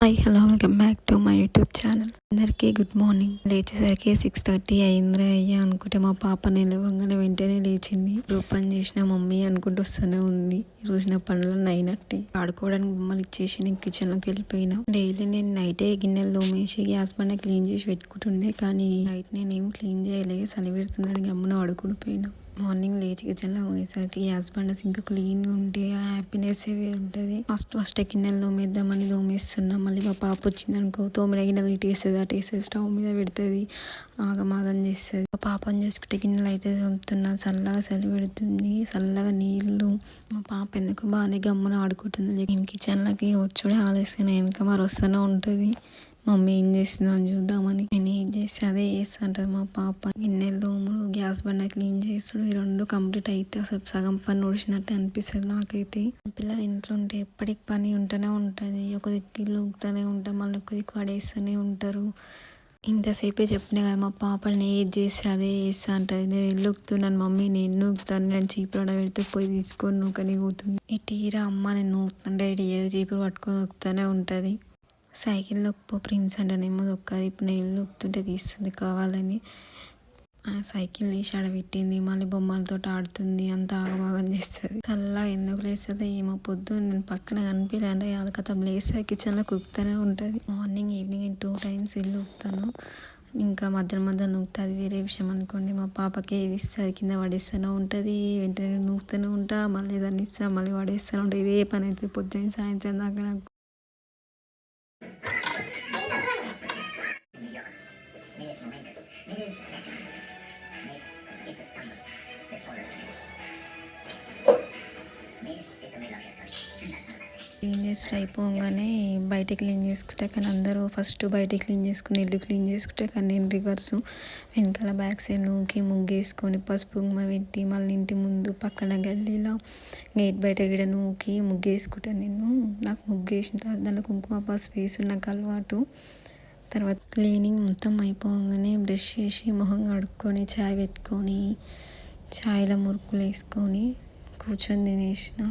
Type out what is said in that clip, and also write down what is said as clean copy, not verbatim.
Hello welcome back to my YouTube channel. అందరికీ good morning. లేచేసరికి 6:30 అయిందిరా అయ్యా అనుకుంటే మా పాప నిలవంగానే వెంటనే లేచింది. రూపం చేసిన మమ్మీ అనుకుంటూ వస్తూనే ఉంది. ఈరోజు నా పనులన్నీ అయినట్టే. ఆడుకోవడానికి బొమ్మలు ఇచ్చేసి నేను కిచెన్లోకి వెళ్ళిపోయినా. డైలీ నేను నైటే గిన్నెలు తోమేసి గ్యాస్ బండ క్లీన్ చేసి పెట్టుకుంటుండే, కానీ నైట్ నేనేం క్లీన్ చేయలే. చలి పెడుతుందని గమ్మున పడుకుని పోయినా. మార్నింగ్ లేచి కిచెన్లో పోయేసరికి గ్యాస్ బండ సింక్ క్లీన్ ఉంటే ఆ హ్యాపీనెస్ వేరు ఉంటుంది. ఫస్ట్ గిన్నెలు తోమేద్దామని తోమేస్తున్నా. మళ్ళీ మా పాప వచ్చింది అనుకో, తోమిన గిన్నెలు ఇటు వేస్తుంది అటు వేస్తుంది, స్టవ్ మీద పెడుతుంది, ఆగమాగం చేస్తుంది. మా పాపని చూసుకుంటే గిన్నెలు అయితే తోముతున్నా. చల్లగా చలి పెడుతుంది, చల్లగా నీళ్ళు. మా పాప ఎందుకు బాగానే గమ్మున ఆడుకుంటుంది. నేను కిచెన్లోకి వచ్చుడే ఆలస్యం వెనక మరి వస్తూనే ఉంటుంది. మమ్మీ ఏం చేస్తుందో అని చూద్దామని. నేను ఏం చేస్తే అదే చేస్తా అంటది మా పాప. గిన్నెలు తోముడు, గ్యాస్ బండ క్లీన్ చేసుడు, ఈ రెండు కంప్లీట్ అయితే అసలు సగం పని ఉడిచినట్టు అనిపిస్తుంది నాకైతే. పిల్లలు ఇంట్లో ఉంటే ఎప్పటికి పని ఉంటూనే ఉంటుంది. ఒక దిక్కు ఇల్లు ఊగుతూనే ఉంటాం, మళ్ళీ ఒక దిక్కు పడేస్తూనే ఉంటారు. ఇంతసేపే చెప్పినా కదా మా పాపని ఏది చేస్తే అదే చేస్తా అంటది. నేను ఇల్లు ఊగుతున్నాను మమ్మీ, నేను నూకుతాను, నేను చీపురు పెడితే పోయి తీసుకొని నూకని ఊగుతుంది. ఈ టీరా అమ్మ నేను నూకుతాను డాడీ ఏదో చీపురు పట్టుకొని నూకుతూనే ఉంటుంది. సైకిల్ నొక్కు ప్రిన్స్ అంటేనేమో దొక్కది. ఇప్పుడు నేను ఇల్లు నొక్కుతుంటే తీస్తుంది కావాలని. సైకిల్ తీసి ఆడబెట్టింది, మళ్ళీ బొమ్మలతో ఆడుతుంది, అంత ఆగమాగం చేస్తుంది. చల్లగా ఎందుకు లేస్తుందో ఏమో. పొద్దున్న నేను పక్కన కనిపించలే అంటే కథం లేస్తే కిచెన్లో కుక్కుతూనే ఉంటుంది. మార్నింగ్ ఈవినింగ్ 2 times ఇల్లు ఊపుతాను. ఇంకా మధ్య మధ్య నూకుతా, అది వేరే విషయం అనుకోండి. మా పాపకి ఏది ఇస్తే అది కింద పడేస్తూనే ఉంటుంది. వెంటనే నూకుతూనే ఉంటా, మళ్ళీ దాన్ని ఇస్తా, మళ్ళీ పడేస్తూనే ఉంటా. ఇదే పని అయితే పొద్దున్న సాయంత్రం దాకా నాకు. క్లీన్ చేసుడు అయిపోగానే బయట క్లీన్ చేసుకుంటే, కానీ అందరూ ఫస్ట్ బయట క్లీన్ చేసుకుని ఇల్లు క్లీన్ చేసుకుంటే, కానీ నేను రివర్సు. వెనకాల బ్యాక్ సైడ్ నూకి ముగ్గేసుకొని పసుపు కుంకుమ పెట్టి మళ్ళీ ఇంటి ముందు పక్కన గల్లీలో గేట్ బయట గిడ నూకి ముగ్గేసుకుంటాను నేను. నాకు ముగ్గేసిన తర్వాత దానిలో కుంకుమ పసుపు వేసి నాకు అలవాటు. తర్వాత క్లీనింగ్ మొత్తం అయిపోగానే బ్రష్ చేసి మొహం కడుక్కొని చాయ్ పెట్టుకొని చాయ్లో మురుకులు వేసుకొని కూర్చొని తినేసిన.